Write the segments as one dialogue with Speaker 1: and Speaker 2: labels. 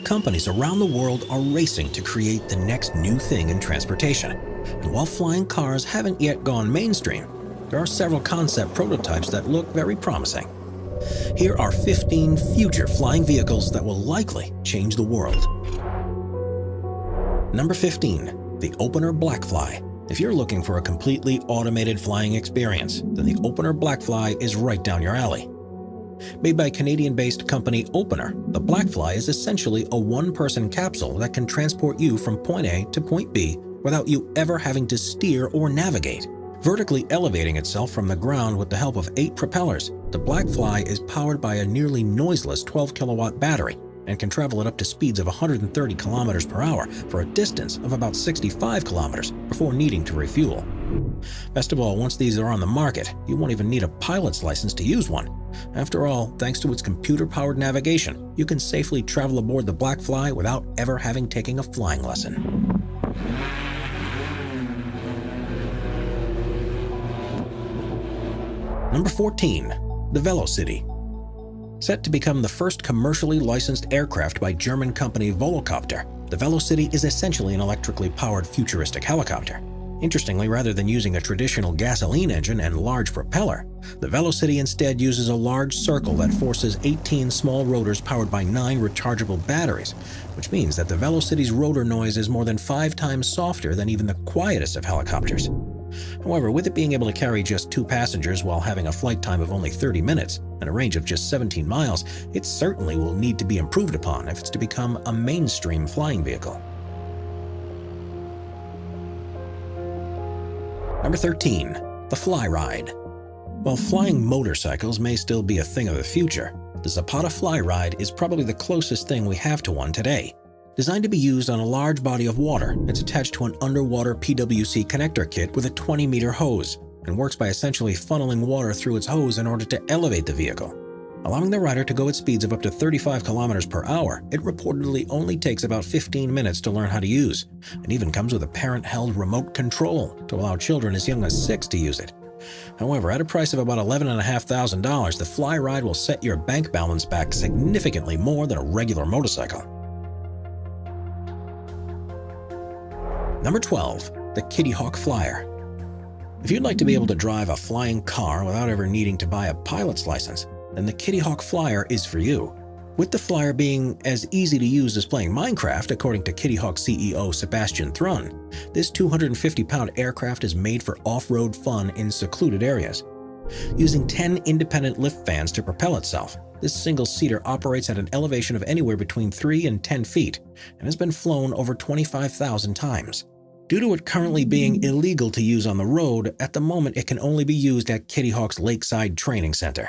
Speaker 1: Companies around the world are racing to create the next new thing in transportation. And while flying cars haven't yet gone mainstream, there are several concept prototypes that look very promising. Here are 15 future flying vehicles that will likely change the world. Number 15. The Opener Blackfly. If you're looking for a completely automated flying experience, then the Opener Blackfly is right down your alley. Made by Canadian-based company Opener, the Blackfly is essentially a one-person capsule that can transport you from point A to point B without you ever having to steer or navigate. Vertically elevating itself from the ground with the help of 8 propellers, the Blackfly is powered by a nearly noiseless 12-kilowatt battery and can travel at up to speeds of 130 kilometers per hour for a distance of about 65 kilometers before needing to refuel. Best of all, once these are on the market, you won't even need a pilot's license to use one. After all, thanks to its computer-powered navigation, you can safely travel aboard the Blackfly without ever having taken a flying lesson. Number 14. The Velocity. Set to become the first commercially licensed aircraft by German company Volocopter, the Velocity is essentially an electrically powered futuristic helicopter. Interestingly, rather than using a traditional gasoline engine and large propeller, the Velocity instead uses a large circle that forces 18 small rotors powered by 9 rechargeable batteries, which means that the Velocity's rotor noise is more than 5 times softer than even the quietest of helicopters. However, with it being able to carry just 2 passengers while having a flight time of only 30 minutes and a range of just 17 miles, it certainly will need to be improved upon if it's to become a mainstream flying vehicle. Number 13. The Fly Ride. While flying motorcycles may still be a thing of the future, the Zapata Fly Ride is probably the closest thing we have to one today. Designed to be used on a large body of water, it's attached to an underwater PWC connector kit with a 20-meter hose and works by essentially funneling water through its hose in order to elevate the vehicle. Allowing the rider to go at speeds of up to 35 kilometers per hour, it reportedly only takes about 15 minutes to learn how to use, and even comes with a parent-held remote control to allow children as young as 6 to use it. However, at a price of about $11,500, the Fly Ride will set your bank balance back significantly more than a regular motorcycle. Number 12. The Kitty Hawk Flyer. If you'd like to be able to drive a flying car without ever needing to buy a pilot's license, then the Kitty Hawk Flyer is for you. With the Flyer being as easy to use as playing Minecraft, according to Kitty Hawk CEO Sebastian Thrun, this 250-pound aircraft is made for off-road fun in secluded areas. Using 10 independent lift fans to propel itself, this single-seater operates at an elevation of anywhere between 3 and 10 feet and has been flown over 25,000 times. Due to it currently being illegal to use on the road, at the moment it can only be used at Kitty Hawk's Lakeside Training Center.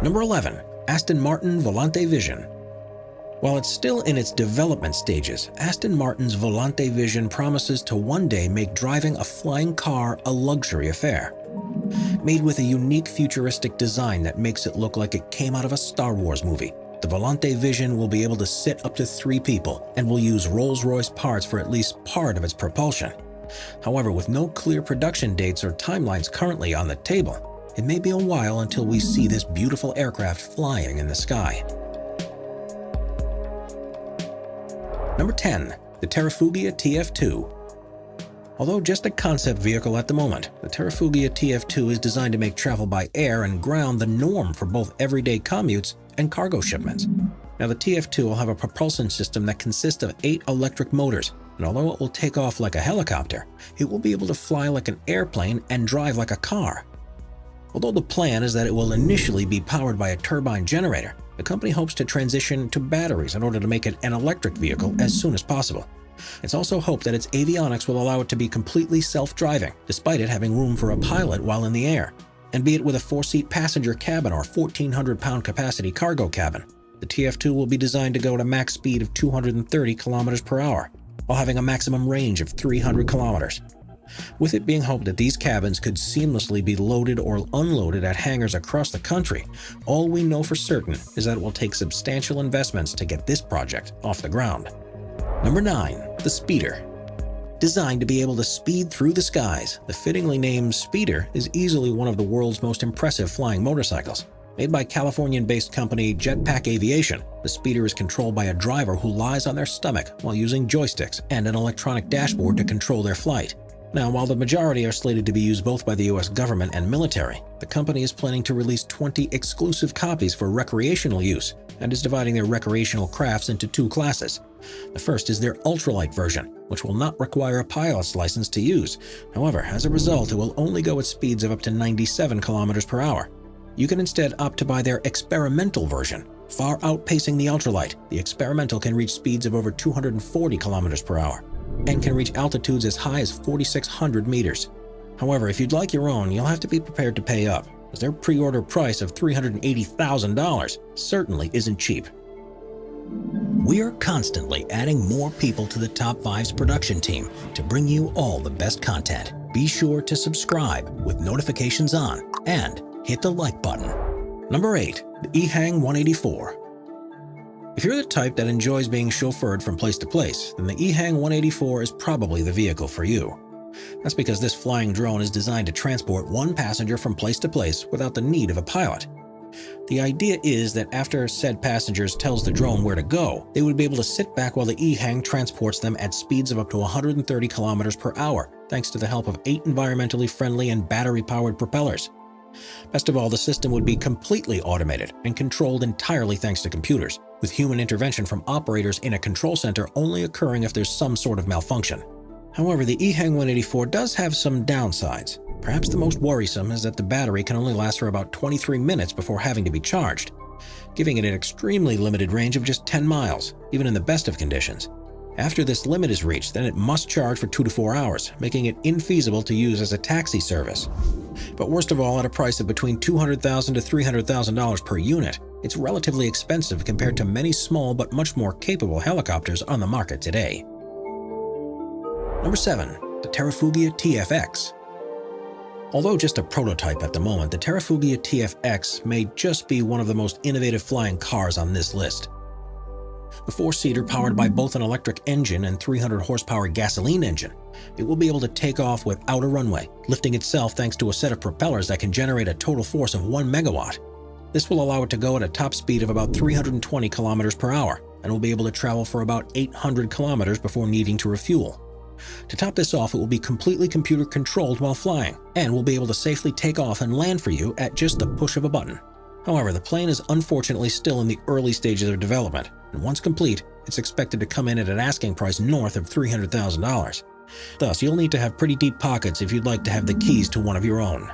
Speaker 1: Number 11. Aston Martin Volante Vision. While it's still in its development stages, Aston Martin's Volante Vision promises to one day make driving a flying car a luxury affair. Made with a unique futuristic design that makes it look like it came out of a Star Wars movie, the Volante Vision will be able to sit up to 3 people and will use Rolls-Royce parts for at least part of its propulsion. However, with no clear production dates or timelines currently on the table, it may be a while until we see this beautiful aircraft flying in the sky. Number 10. The Terrafugia TF2. Although just a concept vehicle at the moment, the Terrafugia TF2 is designed to make travel by air and ground the norm for both everyday commutes and cargo shipments. Now, the TF2 will have a propulsion system that consists of 8 electric motors, and although it will take off like a helicopter, it will be able to fly like an airplane and drive like a car. Although the plan is that it will initially be powered by a turbine generator, the company hopes to transition to batteries in order to make it an electric vehicle as soon as possible. It's also hoped that its avionics will allow it to be completely self-driving, despite it having room for a pilot while in the air. And be it with a 4-seat passenger cabin or 1,400-pound capacity cargo cabin, the TF2 will be designed to go at a max speed of 230 kilometers per hour, while having a maximum range of 300 kilometers. With it being hoped that these cabins could seamlessly be loaded or unloaded at hangars across the country, all we know for certain is that it will take substantial investments to get this project off the ground. Number 9. The Speeder. Designed to be able to speed through the skies, the fittingly named Speeder is easily one of the world's most impressive flying motorcycles. Made by Californian-based company Jetpack Aviation, the Speeder is controlled by a driver who lies on their stomach while using joysticks and an electronic dashboard to control their flight. Now, while the majority are slated to be used both by the US government and military, the company is planning to release 20 exclusive copies for recreational use and is dividing their recreational crafts into 2 classes. The first is their ultralight version, which will not require a pilot's license to use. However, as a result, it will only go at speeds of up to 97 kilometers per hour. You can instead opt to buy their experimental version. Far outpacing the ultralight, the experimental can reach speeds of over 240 kilometers per hour and can reach altitudes as high as 4,600 meters. However, if you'd like your own, you'll have to be prepared to pay up, as their pre-order price of $380,000 certainly isn't cheap. We're constantly adding more people to the Top 5's production team to bring you all the best content. Be sure to subscribe with notifications on and hit the like button. Number 8. The Ehang 184. If you're the type that enjoys being chauffeured from place to place, then the Ehang 184 is probably the vehicle for you. That's because this flying drone is designed to transport one passenger from place to place without the need of a pilot. The idea is that after said passengers tells the drone where to go, they would be able to sit back while the Ehang transports them at speeds of up to 130 kilometers per hour, thanks to the help of 8 environmentally friendly and battery-powered propellers. Best of all, the system would be completely automated and controlled entirely thanks to computers, with human intervention from operators in a control center only occurring if there's some sort of malfunction. However, the Ehang 184 does have some downsides. Perhaps the most worrisome is that the battery can only last for about 23 minutes before having to be charged, giving it an extremely limited range of just 10 miles, even in the best of conditions. After this limit is reached, then it must charge for 2 to 4 hours, making it infeasible to use as a taxi service. But worst of all, at a price of between $200,000 to $300,000 per unit, it's relatively expensive compared to many small but much more capable helicopters on the market today. Number 7. The Terrafugia TFX. Although just a prototype at the moment, the Terrafugia TFX may just be one of the most innovative flying cars on this list. The 4-seater powered by both an electric engine and 300 horsepower gasoline engine, it will be able to take off without a runway, lifting itself thanks to a set of propellers that can generate a total force of 1 megawatt. This will allow it to go at a top speed of about 320 kilometers per hour and will be able to travel for about 800 kilometers before needing to refuel. To top this off, it will be completely computer controlled while flying and will be able to safely take off and land for you at just the push of a button. However, the plane is unfortunately still in the early stages of development, and once complete, it's expected to come in at an asking price north of $300,000. Thus, you'll need to have pretty deep pockets if you'd like to have the keys to one of your own.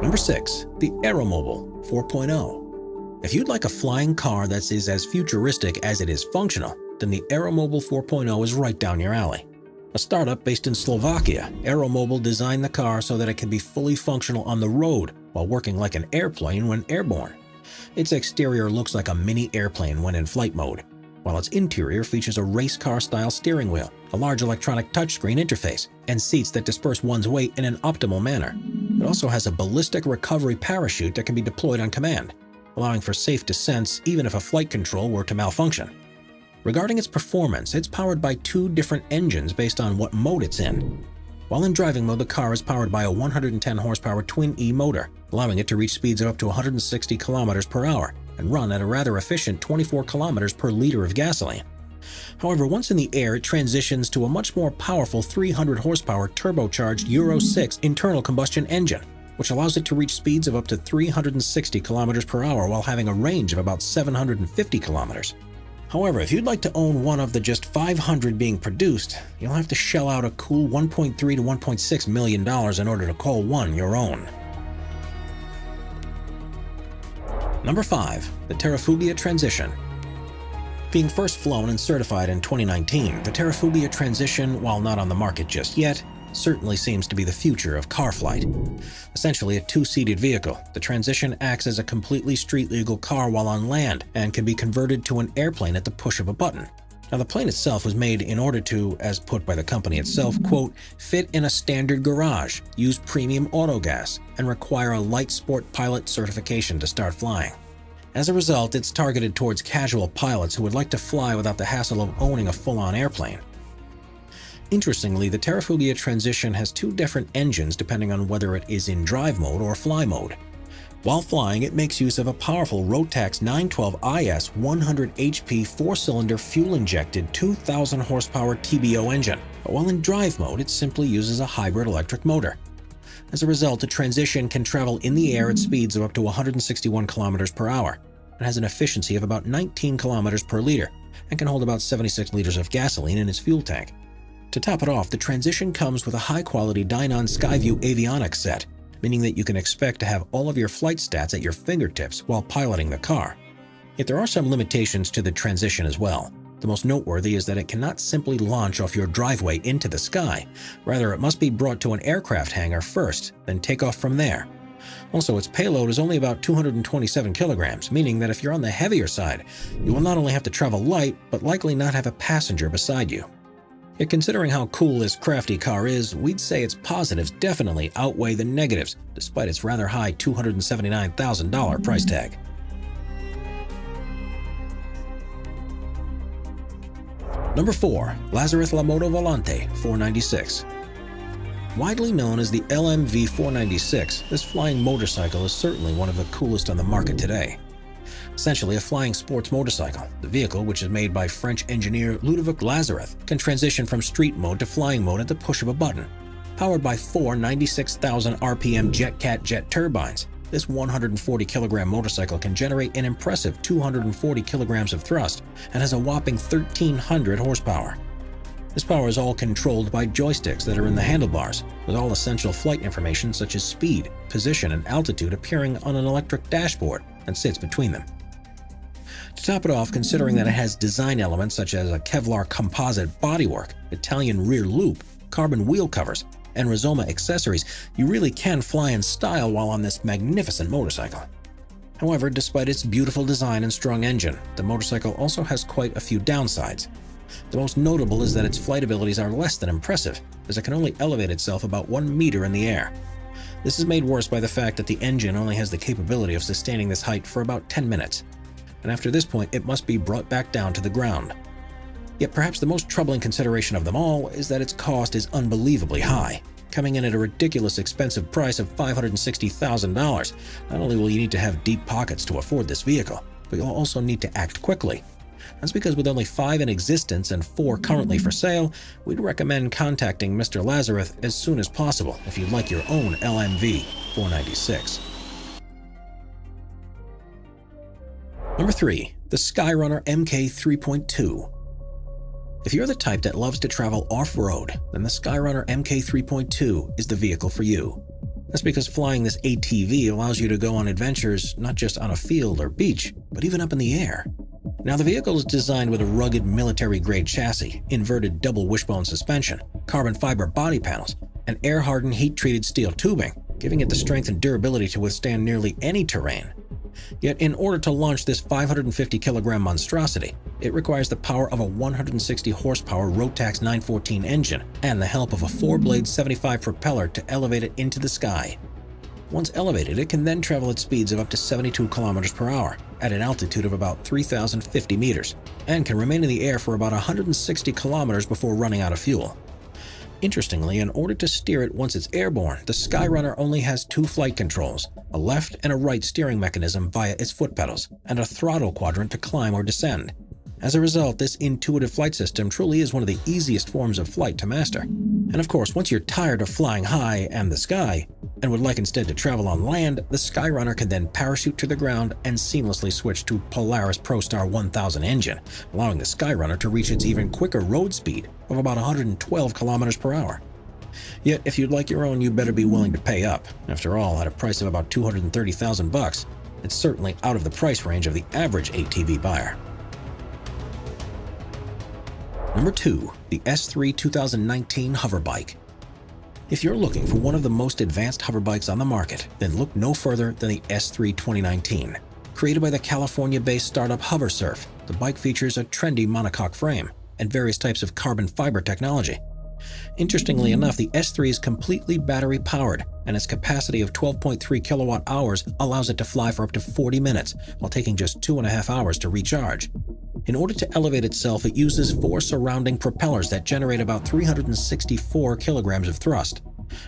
Speaker 1: Number 6. The Aeromobile 4.0. If you'd like a flying car that is as futuristic as it is functional, then the Aeromobile 4.0 is right down your alley. A startup based in Slovakia, Aeromobile designed the car so that it can be fully functional on the road while working like an airplane when airborne. Its exterior looks like a mini airplane when in flight mode, while its interior features a race car-style steering wheel, a large electronic touchscreen interface, and seats that disperse one's weight in an optimal manner. It also has a ballistic recovery parachute that can be deployed on command, allowing for safe descents even if a flight control were to malfunction. Regarding its performance, it's powered by 2 different engines based on what mode it's in. While in driving mode, the car is powered by a 110 horsepower twin-E motor, allowing it to reach speeds of up to 160 kilometers per hour and run at a rather efficient 24 kilometers per liter of gasoline. However, once in the air, it transitions to a much more powerful 300 horsepower turbocharged Euro 6 internal combustion engine, which allows it to reach speeds of up to 360 kilometers per hour while having a range of about 750 kilometers. However, if you'd like to own one of the just 500 being produced, you'll have to shell out a cool $1.3 to $1.6 million in order to call one your own. Number 5. The Terrafugia Transition. Being first flown and certified in 2019, the Terrafugia Transition, while not on the market just yet, certainly seems to be the future of car flight. Essentially a 2-seated vehicle, the Transition acts as a completely street-legal car while on land and can be converted to an airplane at the push of a button. Now, the plane itself was made in order to, as put by the company itself, quote, fit in a standard garage, use premium autogas, and require a light sport pilot certification to start flying. As a result, it's targeted towards casual pilots who would like to fly without the hassle of owning a full-on airplane. Interestingly, the Terrafugia Transition has two different engines depending on whether it is in drive mode or fly mode. While flying, it makes use of a powerful Rotax 912IS 100 HP 4-cylinder fuel-injected 2,000 horsepower TBO engine, but while in drive mode, it simply uses a hybrid electric motor. As a result, the Transition can travel in the air at speeds of up to 161 km per hour. It has an efficiency of about 19 km per liter and can hold about 76 liters of gasoline in its fuel tank. To top it off, the Transition comes with a high-quality Dynon Skyview avionics set, meaning that you can expect to have all of your flight stats at your fingertips while piloting the car. Yet there are some limitations to the Transition as well. The most noteworthy is that it cannot simply launch off your driveway into the sky. Rather, it must be brought to an aircraft hangar first, then take off from there. Also, its payload is only about 227 kilograms, meaning that if you're on the heavier side, you will not only have to travel light, but likely not have a passenger beside you. Yet considering how cool this crafty car is, we'd say its positives definitely outweigh the negatives, despite its rather high $279,000 price tag. Number 4. Lazareth La Moto Volante 496. Widely known as the LMV 496, this flying motorcycle is certainly one of the coolest on the market today. Essentially a flying sports motorcycle, the vehicle, which is made by French engineer Ludovic Lazareth, can transition from street mode to flying mode at the push of a button. Powered by four 96,000 RPM JetCat jet turbines, this 140-kilogram motorcycle can generate an impressive 240 kilograms of thrust and has a whopping 1,300 horsepower. This power is all controlled by joysticks that are in the handlebars, with all essential flight information such as speed, position, and altitude appearing on an electric dashboard that sits between them. To top it off, considering that it has design elements such as a Kevlar composite bodywork, Italian rear loop, carbon wheel covers, and Rizoma accessories, you really can fly in style while on this magnificent motorcycle. However, despite its beautiful design and strong engine, the motorcycle also has quite a few downsides. The most notable is that its flight abilities are less than impressive, as it can only elevate itself about 1 meter in the air. This is made worse by the fact that the engine only has the capability of sustaining this height for about 10 minutes, and after this point it must be brought back down to the ground. Yet perhaps the most troubling consideration of them all is that its cost is unbelievably high, coming in at a ridiculous expensive price of $560,000. Not only will you need to have deep pockets to afford this vehicle, but you'll also need to act quickly. That's because with only 5 in existence and 4 currently for sale, we'd recommend contacting Mr. Lazareth as soon as possible if you'd like your own LMV 496. Number 3. The Skyrunner MK 3.2. If you're the type that loves to travel off-road, then the Skyrunner MK 3.2 is the vehicle for you. That's because flying this ATV allows you to go on adventures not just on a field or beach, but even up in the air. Now, the vehicle is designed with a rugged military-grade chassis, inverted double wishbone suspension, carbon fiber body panels, and air-hardened heat-treated steel tubing, giving it the strength and durability to withstand nearly any terrain. Yet, in order to launch this 550-kilogram monstrosity, it requires the power of a 160-horsepower Rotax 914 engine and the help of a 4-blade 75 propeller to elevate it into the sky. Once elevated, it can then travel at speeds of up to 72 kilometers per hour at an altitude of about 3,050 meters and can remain in the air for about 160 kilometers before running out of fuel. Interestingly, in order to steer it once it's airborne, the Skyrunner only has 2 flight controls, a left and a right steering mechanism via its foot pedals, and a throttle quadrant to climb or descend. As a result, this intuitive flight system truly is one of the easiest forms of flight to master. And of course, once you're tired of flying high and the sky, and would like instead to travel on land, the Skyrunner can then parachute to the ground and seamlessly switch to Polaris ProStar 1000 engine, allowing the Skyrunner to reach its even quicker road speed of about 112 kilometers per hour. Yet, if you'd like your own, you better be willing to pay up. After all, at a price of about $230,000, it's certainly out of the price range of the average ATV buyer. Number 2. The S3 2019 Hover Bike. If you're looking for one of the most advanced hover bikes on the market, then look no further than the S3 2019. Created by the California-based startup HoverSurf, the bike features a trendy monocoque frame and various types of carbon fiber technology. Interestingly enough, the S3 is completely battery-powered and its capacity of 12.3 kilowatt hours allows it to fly for up to 40 minutes, while taking just 2.5 hours to recharge. In order to elevate itself, it uses 4 surrounding propellers that generate about 364 kilograms of thrust.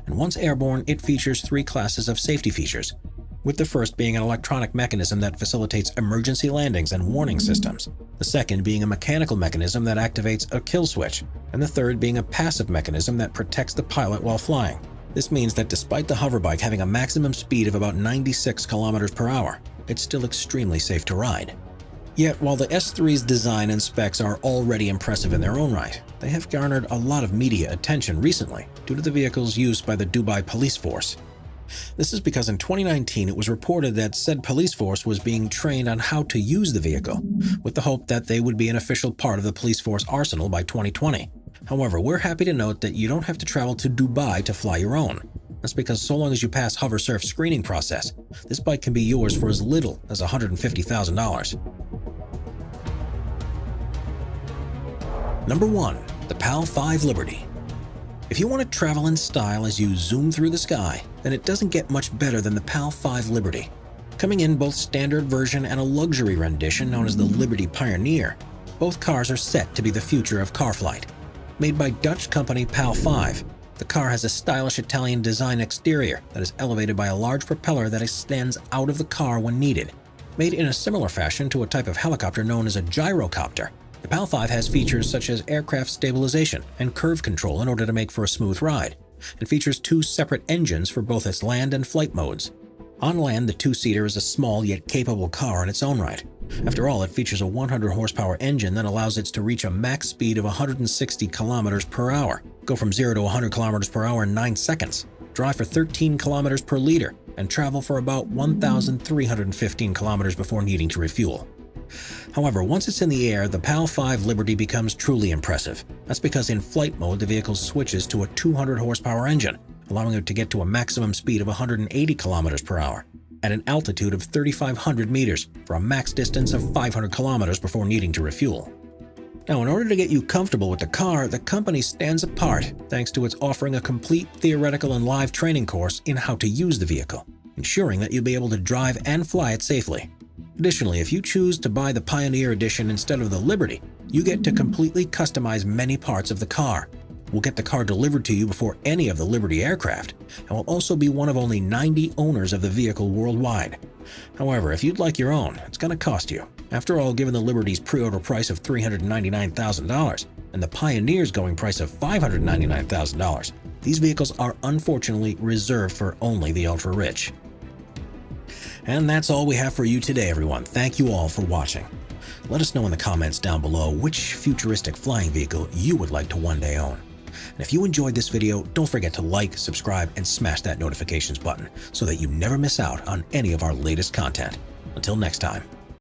Speaker 1: And once airborne, it features 3 classes of safety features, with the first being an electronic mechanism that facilitates emergency landings and warning systems, the second being a mechanical mechanism that activates a kill switch, and the third being a passive mechanism that protects the pilot while flying. This means that despite the hoverbike having a maximum speed of about 96 kilometers per hour, it's still extremely safe to ride. Yet, while the S3's design and specs are already impressive in their own right, they have garnered a lot of media attention recently due to the vehicle's use by the Dubai police force. This is because in 2019 it was reported that said police force was being trained on how to use the vehicle, with the hope that they would be an official part of the police force arsenal by 2020. However, we're happy to note that you don't have to travel to Dubai to fly your own. That's because so long as you pass HoverSurf's screening process, this bike can be yours for as little as $150,000. Number 1. The PAL 5 Liberty. If you want to travel in style as you zoom through the sky, then it doesn't get much better than the PAL 5 Liberty. Coming in both standard version and a luxury rendition known as the Liberty Pioneer, both cars are set to be the future of car flight. Made by Dutch company PAL 5, the car has a stylish Italian design exterior that is elevated by a large propeller that extends out of the car when needed. Made in a similar fashion to a type of helicopter known as a gyrocopter, the PAL 5 has features such as aircraft stabilization and curve control in order to make for a smooth ride, and features 2 separate engines for both its land and flight modes. On land, the 2-seater is a small yet capable car in its own right. After all, it features a 100 horsepower engine that allows it to reach a max speed of 160 kilometers per hour, go from 0 to 100 kilometers per hour in 9 seconds, drive for 13 kilometers per liter, and travel for about 1,315 kilometers before needing to refuel. However, once it's in the air, the PAL 5 Liberty becomes truly impressive. That's because in flight mode, the vehicle switches to a 200 horsepower engine, allowing it to get to a maximum speed of 180 kilometers per hour at an altitude of 3,500 meters for a max distance of 500 kilometers before needing to refuel. Now, in order to get you comfortable with the car, the company stands apart thanks to its offering a complete theoretical and live training course in how to use the vehicle, ensuring that you'll be able to drive and fly it safely. Additionally, if you choose to buy the Pioneer Edition instead of the Liberty, you get to completely customize many parts of the car. We'll get the car delivered to you before any of the Liberty aircraft, and will also be one of only 90 owners of the vehicle worldwide. However, if you'd like your own, it's going to cost you. After all, given the Liberty's pre-order price of $399,000 and the Pioneer's going price of $599,000, these vehicles are unfortunately reserved for only the ultra-rich. And that's all we have for you today, everyone. Thank you all for watching. Let us know in the comments down below which futuristic flying vehicle you would like to one day own. And if you enjoyed this video, don't forget to like, subscribe, and smash that notifications button so that you never miss out on any of our latest content. Until next time.